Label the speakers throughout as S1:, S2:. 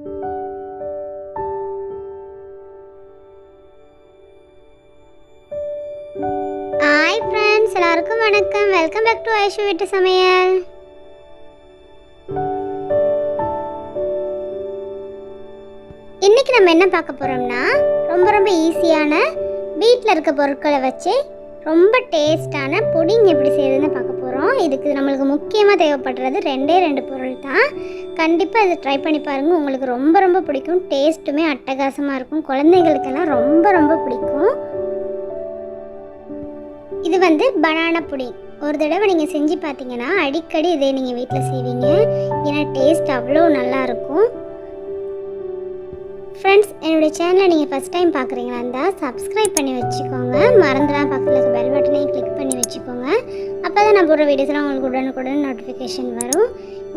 S1: Hi friends, எல்லாருக்கும் வணக்கம். Welcome back to Aishu வீட்டு சமையல். இன்னைக்கு நம்ம என்ன பார்க்க போறோம்னா, ரொம்ப ஈஸியான வீட்டில் இருக்க பொருட்களை வச்சு ரொம்ப டேஸ்டான புடிங் எப்படி செய்யறதுன்னு பார்க்க போகிறோம். இதுக்கு நம்மளுக்கு முக்கியமாக தேவைப்படுறது ரெண்டு பொருள் தான். கண்டிப்பாக இதை ட்ரை பண்ணி பாருங்கள், உங்களுக்கு ரொம்ப பிடிக்கும். டேஸ்ட்டுமே அட்டகாசமாக இருக்கும். குழந்தைங்களுக்கெல்லாம் ரொம்ப பிடிக்கும். இது வந்து பனானா புடிங். ஒரு தடவை நீங்கள் செஞ்சு பார்த்தீங்கன்னா அடிக்கடி இதே நீங்கள் வீட்டில் செய்வீங்க. ஏன்னா டேஸ்ட் அவ்வளோ நல்லாயிருக்கும். ஃப்ரெண்ட்ஸ், என்னுடைய சேனலை நீங்கள் ஃபஸ்ட் டைம் பார்க்குறீங்களா இருந்தால் சப்ஸ்கிரைப் பண்ணி வச்சுக்கோங்க. மறந்துடாம பக்கத்தில் இருக்க பெல் பட்டனையும் கிளிக் பண்ணி வச்சுக்கோங்க. அப்போ தான் நான் போடுற வீடியோஸ்லாம் உங்களுக்கு உடனுக்குடன் நோட்டிஃபிகேஷன் வரும்.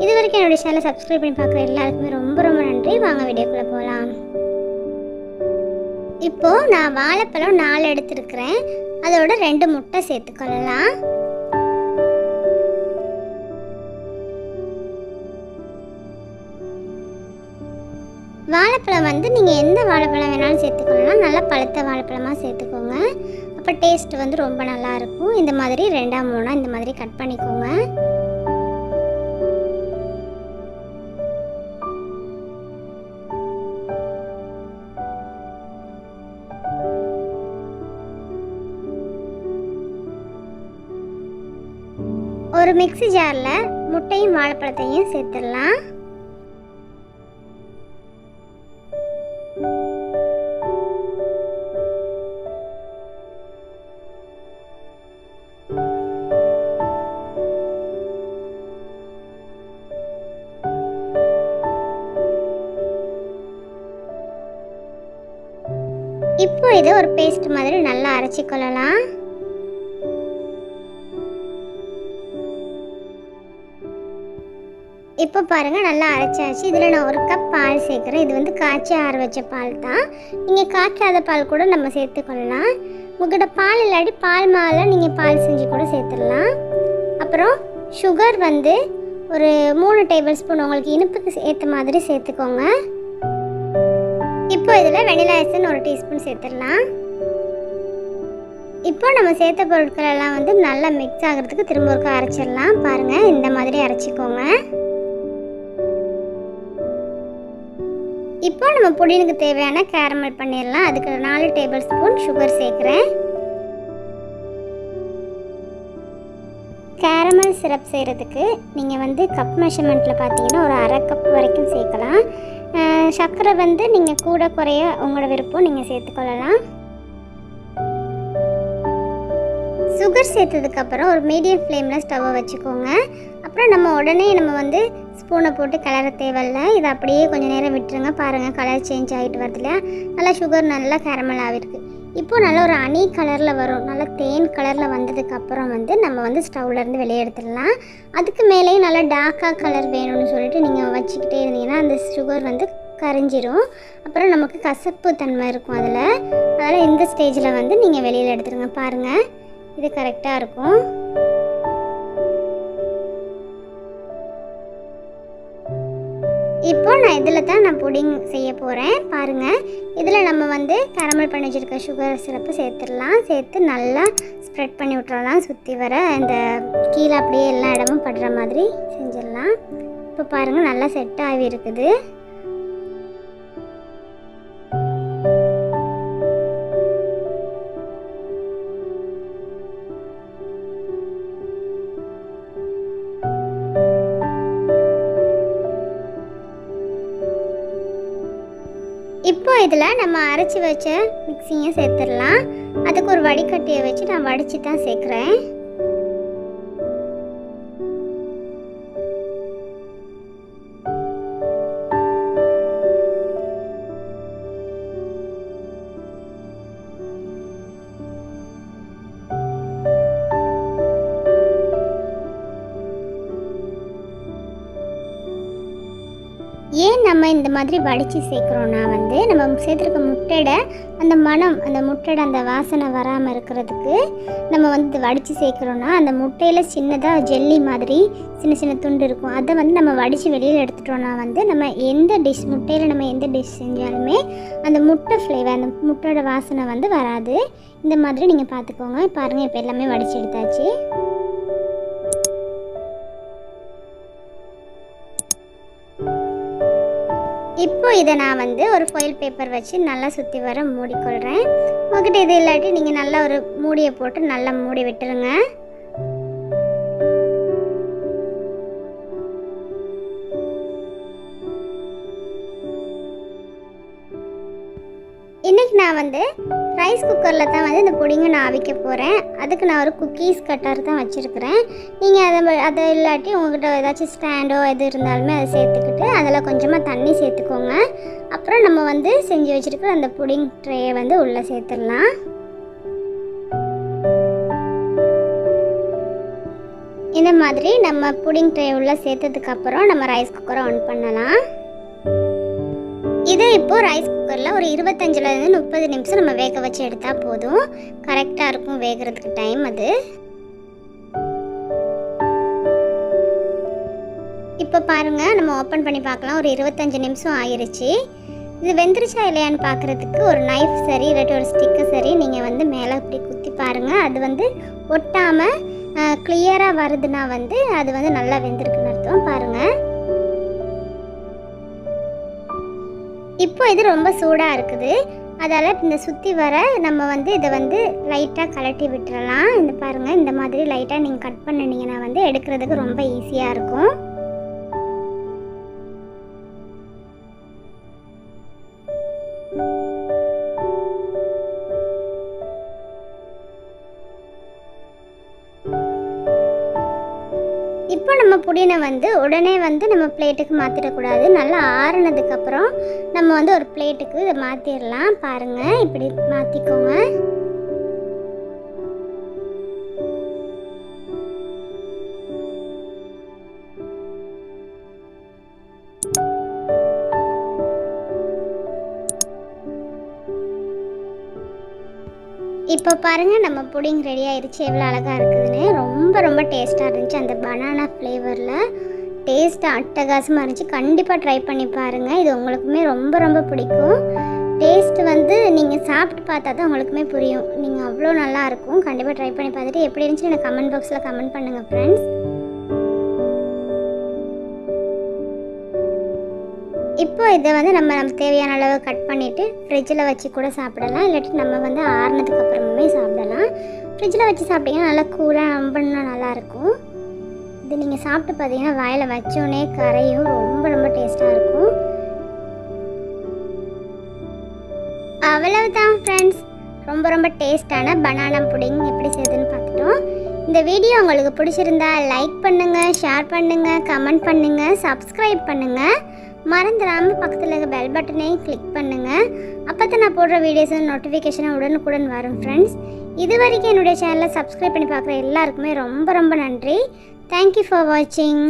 S1: இது வரைக்கும் என்னுடைய சேனலை சப்ஸ்கிரைப் பண்ணி பார்க்குற எல்லாருக்குமே ரொம்ப நன்றி. வாங்க வீடியோக்குள்ளே போகலாம். இப்போது நான் வாழைப்பழம் 4 எடுத்துருக்கிறேன். அதோட 2 முட்டை சேர்த்துக்கொள்ளலாம். வாழைப்பழம் வந்து நீங்கள் எந்த வாழைப்பழம் வேணாலும் சேர்த்துக்கொள்ளலாம். நல்லா பழுத்த வாழைப்பழமாக சேர்த்துக்கோங்க. அப்போ டேஸ்ட் வந்து ரொம்ப நல்லாயிருக்கும். இந்த மாதிரி 2ஆ 3ஆ இந்த மாதிரி கட் பண்ணிக்கோங்க. ஒரு மிக்ஸி ஜாரில் முட்டையும் வாழைப்பழத்தையும் சேர்த்துடலாம். இப்போ இதை ஒரு பேஸ்ட் மாதிரி நல்லா அரைச்சிக்கொள்ளலாம். இப்போ பாருங்கள், நல்லா அரைச்சாச்சு. இதில் நான் 1 கப் பால் சேர்க்குறேன். இது வந்து காய்ச்சி ஆற வச்ச பால் தான். நீங்கள் காய்ச்சாத பால் கூட நம்ம சேர்த்துக்கொள்ளலாம். உங்கள்கிட்ட பால் இல்லாட்டி பால் மாலை நீங்கள் பால் செஞ்சு கூட சேர்த்துடலாம். அப்புறம் சுகர் வந்து ஒரு 3 டேபிள் ஸ்பூன் உங்களுக்கு இனிப்புக்கு ஏற்ற மாதிரி சேர்த்துக்கோங்க. இப்போ இதில் வெனிலா எசன்ஸ் 1 டீஸ்பூன் சேர்த்துடலாம். இப்போ நம்ம சேர்த்த பொருட்கள் எல்லாம் வந்து நல்லா மிக்ஸ் ஆகிறதுக்கு திரும்ப ஒருக்கா அரைச்சிடலாம். பாருங்கள், இந்த மாதிரி அரைச்சிக்கோங்க. இப்போ நம்ம புடினுக்கு தேவையான கேரமல் பண்ணிடலாம். அதுக்கு 4 டேபிள் ஸ்பூன் சுகர் சேர்க்குறேன். கேரமல் சிரப் செய்கிறதுக்கு நீங்கள் வந்து கப் மெஷர்மெண்ட்டில் பார்த்தீங்கன்னா ஒரு 1/2 கப் வரைக்கும் சேர்க்கலாம். சர்க்கரை வந்து நீங்கள் கூட குறைய உங்களோட விருப்பம் நீங்கள் சேர்த்துக்கொள்ளலாம். சுகர் சேர்த்ததுக்கப்புறம் ஒரு மீடியம் ஃப்ளேமில் ஸ்டவ்வை வச்சுக்கோங்க. அப்புறம் நம்ம உடனே வந்து ஸ்பூனை போட்டு கிளற தேவையில்லை. இதை அப்படியே கொஞ்சம் நேரம் விட்டுருங்க. பாருங்கள், கலர் சேஞ்ச் ஆகிட்டு வருது இல்லையா? நல்லா சுகர் நல்லா கேரமல் ஆகிருக்கு. இப்போது நல்ல ஒரு அணி கலரில் வரும். நல்லா தேன் கலரில் வந்ததுக்கப்புறம் நம்ம ஸ்டவ்லேருந்து வெளியே எடுத்துடலாம். அதுக்கு மேலேயும் நல்லா டார்க்காக கலர் வேணும்னு சொல்லிட்டு நீங்கள் வச்சுக்கிட்டே இருந்தீங்கன்னா அந்த சுகர் கரைஞ்சிரும். அப்புறம் நமக்கு கசப்பு தன்மை இருக்கும் அதனால் இந்த ஸ்டேஜில் நீங்கள் வெளியில் எடுத்துருங்க. பாருங்கள், இது கரெக்டாக இருக்கும். இப்போ நான் இதில் தான் புடிங் செய்ய போகிறேன். பாருங்கள், இதில் நம்ம கேரமல் பண்ணி வச்சுருக்க சுகர் சிரப்பு சேர்த்துடலாம். சேர்த்து நல்லா ஸ்ப்ரெட் பண்ணி விட்டுறலாம். சுற்றி வர இந்த கீழே அப்படியே எல்லா இடமும் படுற மாதிரி செஞ்சிடலாம். இப்போ பாருங்கள், நல்லா செட் ஆகி இருக்குது. இப்போ இதில் நம்ம அரைச்சி வச்ச மிக்ஸியை சேர்த்துடலாம். அதுக்கு ஒரு வடிகட்டியை வச்சு நான் வடித்து தான் சேர்க்குறேன். ஏன் நம்ம இந்த மாதிரி வடித்து சேர்க்குறோன்னா வந்து நம்ம சேர்த்துருக்க முட்டையோட அந்த மனம், அந்த முட்டையோட அந்த வாசனை வராமல் இருக்கிறதுக்கு நம்ம வந்து வடித்து சேர்க்குறோன்னா அந்த முட்டையில் சின்னதாக ஜெல்லி மாதிரி சின்ன சின்ன துண்டு இருக்கும். அதை வந்து நம்ம வடித்து வெளியில் எடுத்துட்டோன்னா வந்து நம்ம எந்த டிஷ் முட்டையில் நம்ம எந்த டிஷ் செஞ்சாலுமே அந்த முட்டை ஃப்ளேவர், அந்த முட்டையோட வாசனை வந்து வராது. இந்த மாதிரி நீங்கள் பார்த்துக்கோங்க. பாருங்கள், இப்போ எல்லாமே வடித்து எடுத்தாச்சு. இப்போ இதை நான் வந்து ஒரு ஃபாயில் பேப்பர் வச்சு நல்லா சுற்றி வர மூடிக்கொள்கிறேன். உங்கள்கிட்ட இது இல்லாட்டி நீங்கள் நல்லா ஒரு மூடியை போட்டு நல்லா மூடி விட்டுருங்க. இன்றைக்கி நான் வந்து ரைஸ் குக்கரில் தான் வந்து இந்த புடிங்கை நான் அவிக்க போகிறேன். அதுக்கு நான் ஒரு குக்கீஸ் கட்டர் தான் வச்சுருக்கிறேன். நீங்கள் அதை இல்லாட்டி உங்கள்கிட்ட ஏதாச்சும் ஸ்டாண்டோ எது இருந்தாலுமே அதை சேர்த்துக்கிட்டு அதில் கொஞ்சமாக தண்ணி சேர்த்துக்கோங்க. அப்புறம் நம்ம வந்து செஞ்சு வச்சுருக்கிற அந்த புடிங் ட்ரேயை வந்து உள்ளே சேர்த்துடலாம். இந்த மாதிரி நம்ம புடிங் ட்ரே உள்ளே சேர்த்ததுக்கப்புறம் நம்ம ரைஸ் குக்கரை ஆன் பண்ணலாம். இதை இப்போது ரைஸ் குக்கரில் ஒரு 25லேருந்து 30 நிமிஷம் நம்ம வேக வச்சு எடுத்தால் போதும். கரெக்டாக இருக்கும் வேகிறதுக்கு டைம் அது. இப்போ பாருங்கள், நம்ம ஓப்பன் பண்ணி பார்க்கலாம். ஒரு 25 நிமிஷம் ஆயிடுச்சு. இது வெந்துருச்சா இல்லையான்னு பார்க்குறதுக்கு ஒரு நைஃப் சரி இல்லாட்டி ஒரு ஸ்டிக்கு சரி நீங்கள் வந்து மேலே இப்படி குத்தி பாருங்கள். அது வந்து ஒட்டாமல் கிளியராக வருதுன்னா வந்து அது வந்து நல்லா வெந்திருக்குன்னு அர்த்தம். பாருங்கள், இப்போ இது ரொம்ப சூடாக இருக்குது. அதால் இந்த சுற்றி வர நம்ம வந்து இதை வந்து லைட்டாக கலட்டி விட்டுறலாம். இந்த பாருங்கள், இந்த மாதிரி லைட்டாக நீங்கள் கட் பண்ணினீங்கன்னா வந்து எடுக்கிறதுக்கு ரொம்ப ஈஸியாக இருக்கும். இப்போ நம்ம புடினை வந்து உடனே வந்து நம்ம பிளேட்டுக்கு மாற்றிடக்கூடாது. நல்லா ஆறுனதுக்கப்புறம் நம்ம வந்து ஒரு பிளேட்டுக்கு இதை மாற்றிடலாம். பாருங்கள், இப்படி மாற்றிக்கோங்க. இப்போ பாருங்கள், நம்ம புடிங் ரெடி ஆயிடுச்சு. எவ்வளோ அழகாக இருக்குதுன்னு. ரொம்ப ரொம்ப டேஸ்ட்டாக இருந்துச்சு. அந்த பனானா ஃப்ளேவரில் டேஸ்ட்டாக அட்டகாசமாக இருந்துச்சு. கண்டிப்பாக ட்ரை பண்ணி பாருங்கள். இது உங்களுக்குமே ரொம்ப ரொம்ப பிடிக்கும். டேஸ்ட்டு வந்து நீங்கள் சாப்பிட்டு பார்த்தா தான் உங்களுக்குமே புரியும். நீங்கள் அவ்வளோ நல்லாயிருக்கும். கண்டிப்பாக ட்ரை பண்ணி பார்த்துட்டு எப்படி இருந்துச்சு எனக்கு கமெண்ட் பாக்ஸில் கமெண்ட் பண்ணுங்கள் ஃப்ரெண்ட்ஸ். இப்போ இதை வந்து நம்ம தேவையான அளவு கட் பண்ணிவிட்டு ஃப்ரிட்ஜில் வச்சு கூட சாப்பிடலாம். இல்லாட்டி நம்ம வந்து ஆறுனதுக்கு அப்புறமே சாப்பிடலாம். ஃப்ரிட்ஜில் வச்சு சாப்பிட்டிங்கன்னா நல்லா கூலாக ரொம்ப நல்லாயிருக்கும். இது நீங்கள் சாப்பிட்டு பார்த்தீங்கன்னா வாயில் வச்சோடனே கரையும். ரொம்ப ரொம்ப டேஸ்ட்டாக இருக்கும். அவ்வளவுதான் ஃப்ரெண்ட்ஸ், ரொம்ப ரொம்ப டேஸ்ட்டான பனானா புடிங் எப்படி செய்யுதுன்னு பார்த்துட்டோம். இந்த வீடியோ உங்களுக்கு பிடிச்சிருந்தா லைக் பண்ணுங்கள், ஷேர் பண்ணுங்கள், கமெண்ட் பண்ணுங்கள், சப்ஸ்கிரைப் பண்ணுங்கள். மறந்துடாமல் பக்கத்தில் இருக்க பெல் பட்டனையும் கிளிக் பண்ணுங்கள். அப்போ தான் நான் போடுற வீடியோஸ் நோட்டிஃபிகேஷனை உடனுக்குடன் வரும் ஃப்ரெண்ட்ஸ். இது வரைக்கும் என்னுடைய சேனலை சப்ஸ்கிரைப் பண்ணி பார்க்குற எல்லாருக்குமே ரொம்ப ரொம்ப நன்றி. தேங்க்யூ ஃபார் வாட்சிங்.